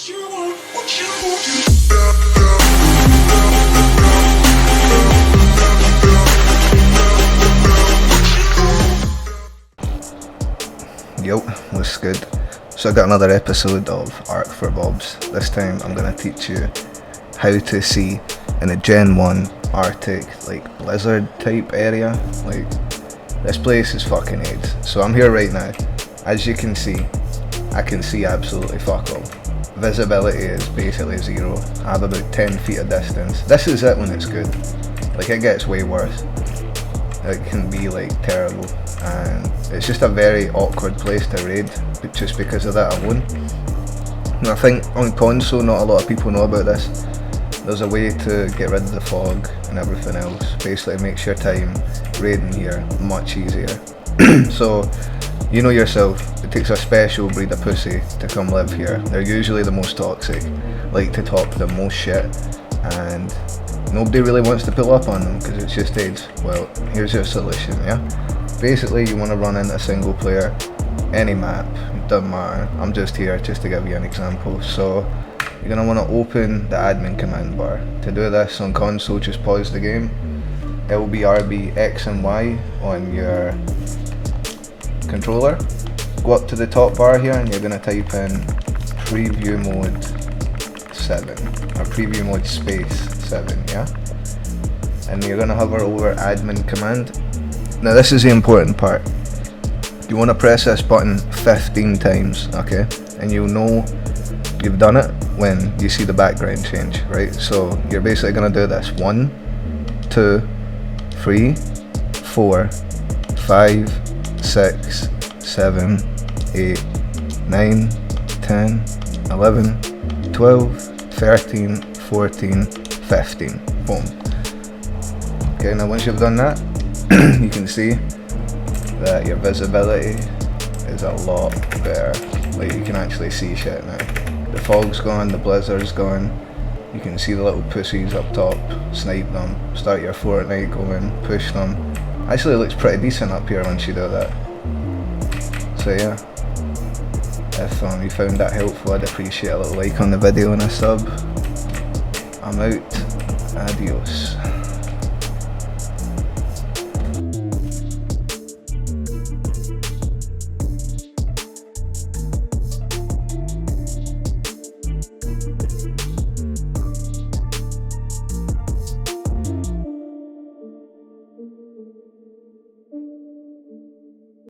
Yo, what's good? So I got another episode of ARK4BOBS. This time I'm gonna teach you how to see in a Gen 1 Arctic, like blizzard type area. Like, this place is fucking AIDS. So I'm here right now. As you can see, I can see absolutely fuck all. Visibility is basically zero. I have about 10 feet of distance. This is it when it's good. Like, it gets way worse. It can be like terrible, and it's just a very awkward place to raid just because of that alone. And I think on console not a lot of people know about this. There's a way to get rid of the fog and everything else. Basically makes your time raiding here much easier. So you know yourself, it takes a special breed of pussy to come live here. They're usually the most toxic, like to talk the most shit, and nobody really wants to pull up on them because it's just AIDS. Well, here's your solution, yeah? Basically, you want to run in a single player, any map, it doesn't matter. I'm just here just to give you an example. So you're going to want to open the admin command bar. To do this on console, just pause the game. It will be RB X and Y on your controller. Go up to the top bar here and you're going to type in preview mode 7 or preview mode space 7, yeah? And you're going to hover over admin command. Now this is the important part. You want to press this button 15 times, okay? And you'll know you've done it when you see the background change, right? So you're basically going to do this 1, 2, 3, 4, 5, 6, 7, 8, 9, 10, 11, 12, 13, 14, 15. Boom. Okay, now once you've done that, you can see that your visibility is a lot better. Like, you can actually see shit now. The fog's gone, the blizzard's gone. You can see the little pussies up top. Snipe them, start your Fortnite going, push them. Actually, it looks pretty decent up here once you do that. So yeah, if you found that helpful, I'd appreciate a little like on the video and a sub. I'm out. Adios.